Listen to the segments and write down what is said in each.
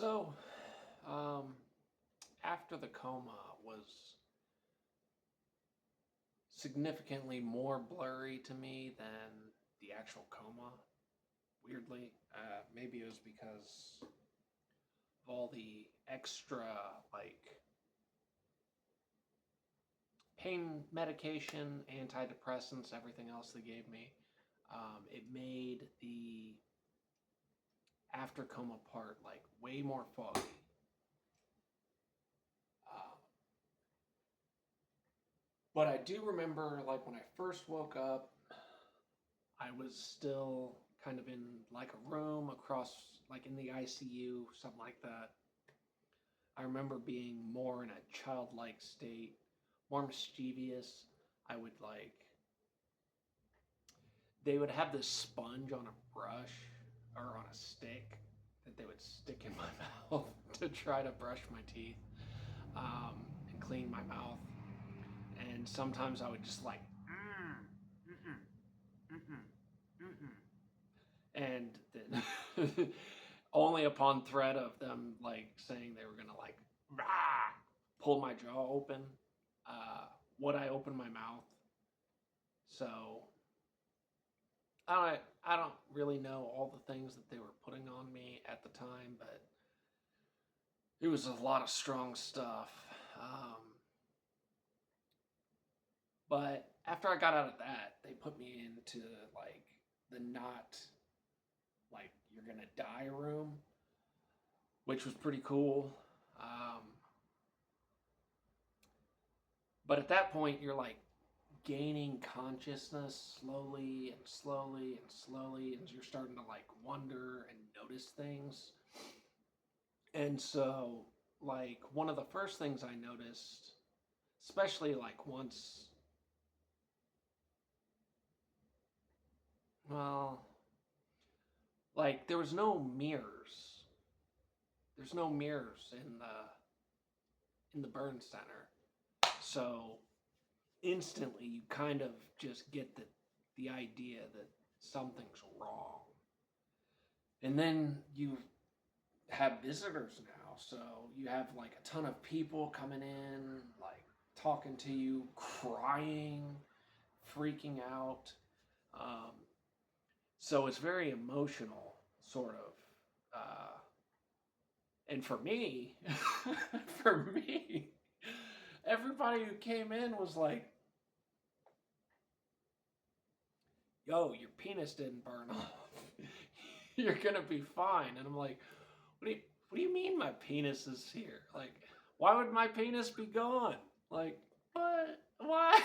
So, um, after the coma was significantly more blurry to me than the actual coma, weirdly. Maybe it was because of all the extra, pain medication, antidepressants, everything else they gave me. It made the after coma part, way more foggy. Um, but I do remember, when I first woke up, I was still kind of in like a room across, like in the ICU, something like that. I remember being more in a childlike state, more mischievous. I would they would have this sponge on a brush or on a stick that they would stick in my mouth to try to brush my teeth and clean my mouth. And sometimes I would just and then only upon threat of them saying they were gonna rah, pull my jaw open, would I open my mouth. So I don't really know all the things that they were putting on me at the time, but it was a lot of strong stuff. But after I got out of that, they put me into the not you're gonna die room, which was pretty cool. Um, but at that point, you're gaining consciousness slowly and slowly and slowly, and you're starting to wonder and notice things. And so, one of the first things I noticed, especially once, well, there was no mirrors. There's no mirrors in the burn center. So instantly you kind of just get the idea that something's wrong. And then you have visitors now, so you have a ton of people coming in, talking to you, crying, freaking out. Um, so it's very emotional, sort of. And for me, for me, everybody who came in was like, yo, your penis didn't burn off. You're gonna be fine. And I'm like, what do you mean my penis is here? Why would my penis be gone? What? Why?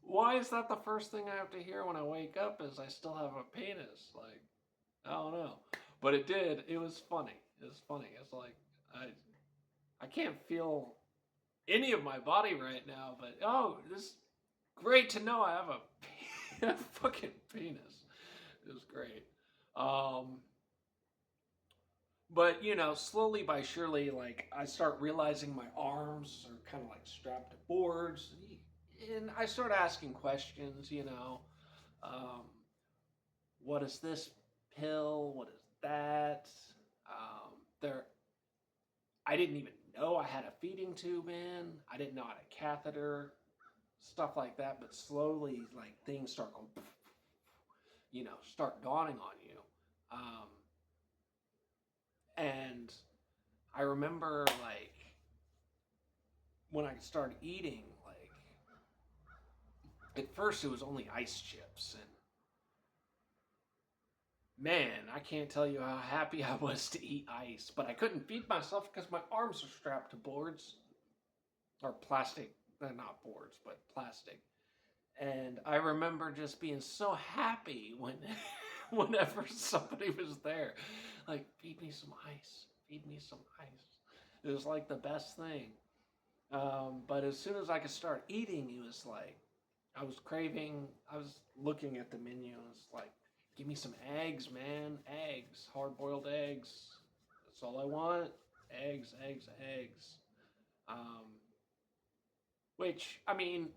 Why is that the first thing I have to hear when I wake up is I still have a penis? I don't know. But it did. It was funny. It was funny. It's I can't feel any of my body right now, but this great to know I have a fucking penis. It was great. Um, but slowly by surely, I start realizing my arms are kind of strapped to boards, and I start asking questions. Um, what is this pill? What is that? There, I didn't even know I had a feeding tube in. I didn't know I had a catheter, stuff like that. But slowly, things start going, start dawning on you. Um, and I remember when I started eating, at first it was only ice chips, and man, I can't tell you how happy I was to eat ice, but I couldn't feed myself because my arms are strapped to boards or plastic. They're not boards, but plastic. And I remember just being so happy whenever somebody was there, feed me some ice, feed me some ice. It was the best thing. But as soon as I could start eating, it was I was craving. I was looking at the menu and it's give me some eggs, man, eggs, hard-boiled eggs. That's all I want. Eggs, eggs, eggs. Um, which I mean,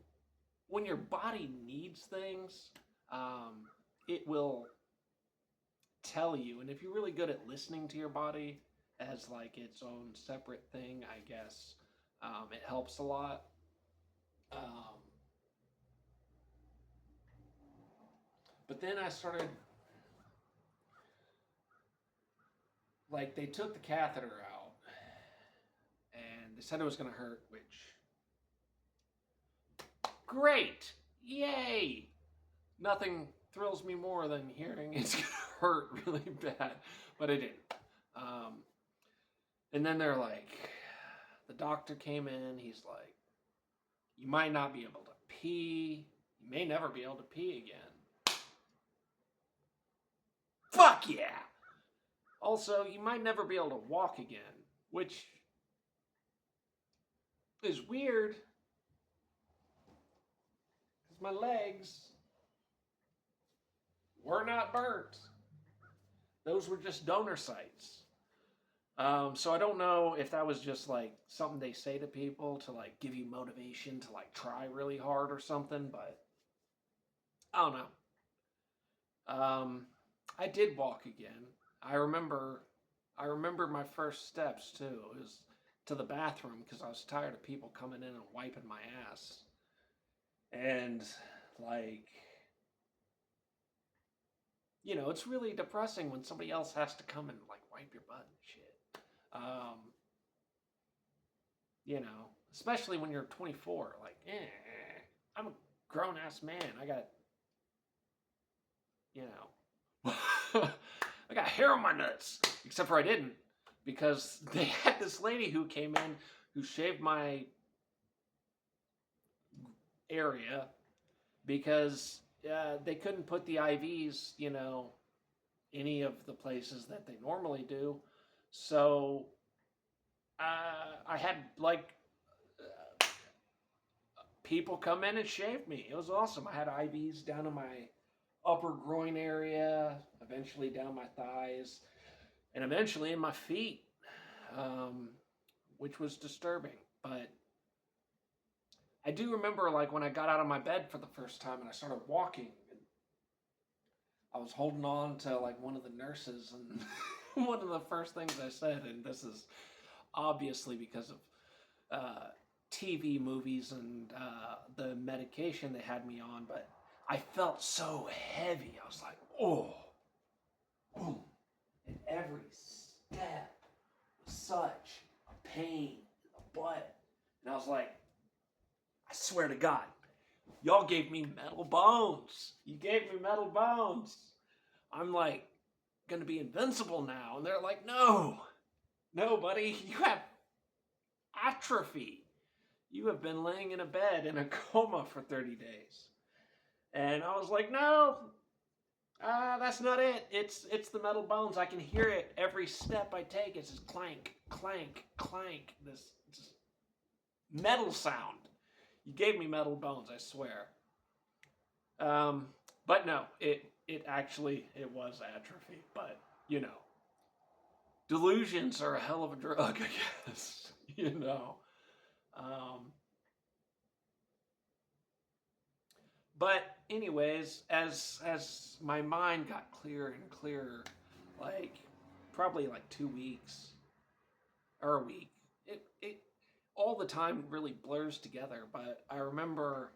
when your body needs things, um, it will tell you. And if you're really good at listening to your body, as like its own separate thing, I guess. It helps a lot. Um, but then I started, like, they took the catheter out and they said it was going to hurt, which, great! Yay! Nothing thrills me more than hearing it's going to hurt really bad, but it didn't. Um, and then they're like, the doctor came in, he's like, you might not be able to pee. You may never be able to pee again. Fuck yeah! Also, you might never be able to walk again, which is weird because my legs were not burnt. Those were just donor sites. So I don't know if that was just like something they say to people to like give you motivation to like try really hard or something, but I don't know. I did walk again. I remember I remember my first steps too. It was to the bathroom because I was tired of people coming in and wiping my ass. And like, it's really depressing when somebody else has to come and like wipe your butt and shit. Um, especially when you're 24. Like, I'm a grown ass man. I got, you know, I got hair on my nuts. Except for I didn't, because they had this lady who came in who shaved my area because they couldn't put the IVs, any of the places that they normally do. So I had like people come in and shave me. It was awesome. I had IVs down in my upper groin area, eventually down my thighs, and eventually in my feet, which was disturbing. But I do remember, like, when I got out of my bed for the first time and I started walking, and I was holding on to like one of the nurses, and one of the first things I said, and this is obviously because of TV movies and the medication they had me on, but I felt so heavy. I was like, oh, boom. And every step was such a pain in the butt. And I was like, I swear to God, y'all gave me metal bones. You gave me metal bones. I'm like, gonna be invincible now. And they're like, no, buddy, you have atrophy. You have been laying in a bed in a coma for 30 days. And I was like, no, that's not it. It's the metal bones. I can hear it every step I take. It's just clank, clank, clank. This just metal sound. You gave me metal bones, I swear. But no, it was atrophy. But delusions are a hell of a drug, I guess. But anyways, as my mind got clearer and clearer, like probably like 2 weeks or a week, it all the time really blurs together. But I remember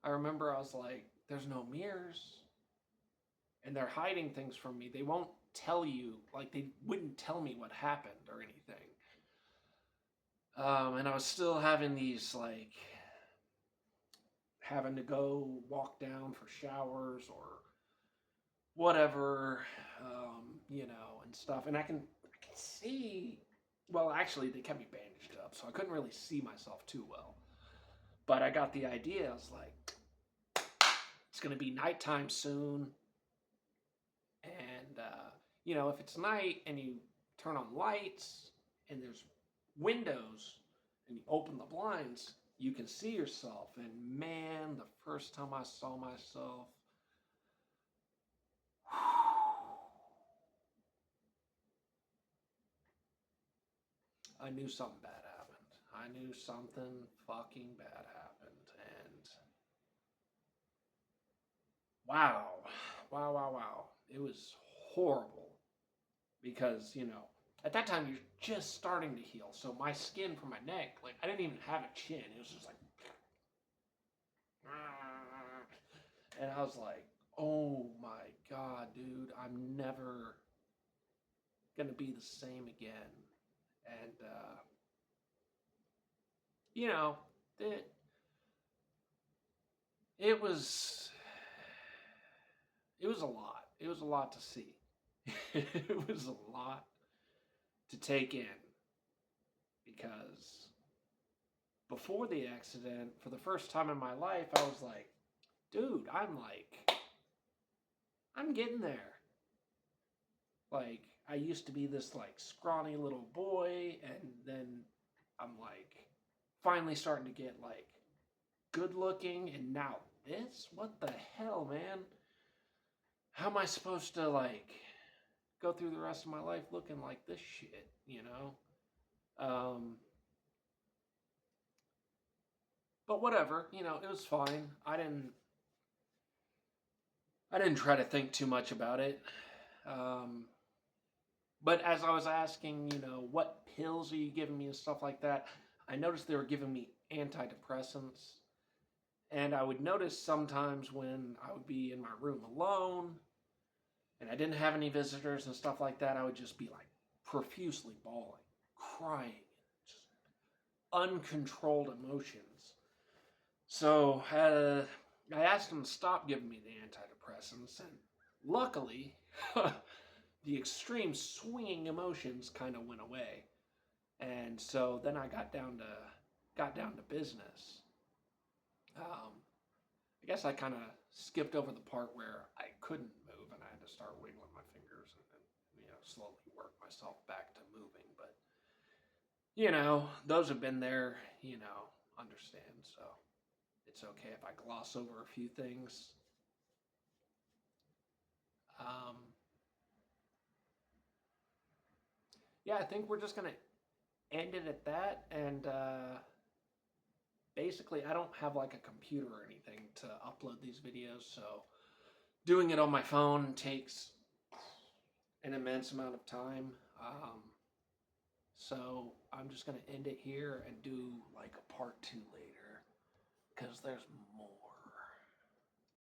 I was like, there's no mirrors, and they're hiding things from me. They won't tell you, like they wouldn't tell me what happened or anything. And I was still having these like having to go walk down for showers or whatever, and stuff. And I can see. Well, actually, they kept me bandaged up, so I couldn't really see myself too well. But I got the idea. I was like, it's gonna be nighttime soon, and if it's night and you turn on lights and there's windows and you open the blinds, you can see yourself. And man, the first time I saw myself, I knew something bad happened. I knew something fucking bad happened. And wow. It was horrible. because, at that time you're just starting to heal. So my skin from my neck, like I didn't even have a chin. It was just like, and I was like, oh my God, dude, I'm never gonna be the same again. And you know, it it was it was a lot. It was a lot to see. It was a lot to take in because before the accident, for the first time in my life, I was like, dude, I'm getting there. Like, I used to be this like scrawny little boy, and then I'm like finally starting to get like good looking, and now this? What the hell, man? How am I supposed to like go through the rest of my life looking like this shit? But whatever, it was fine. I didn't try to think too much about it. Um, but as I was asking, what pills are you giving me and stuff like that, I noticed they were giving me antidepressants. And I would notice sometimes when I would be in my room alone and I didn't have any visitors and stuff like that, I would just be like profusely bawling, crying, just uncontrolled emotions. So I asked him to stop giving me the antidepressants, and luckily, the extreme swinging emotions kind of went away. And so then I got down to business. Um, I guess I kind of skipped over the part where I couldn't move and I had to start wiggling my fingers and slowly work myself back to moving. But those have been there, understand. So it's okay if I gloss over a few things. Um, yeah, I think we're just gonna end it at that. And basically, I don't have like a computer or anything to upload these videos, so doing it on my phone takes an immense amount of time. So I'm just gonna end it here and do like a part 2 later because there's more.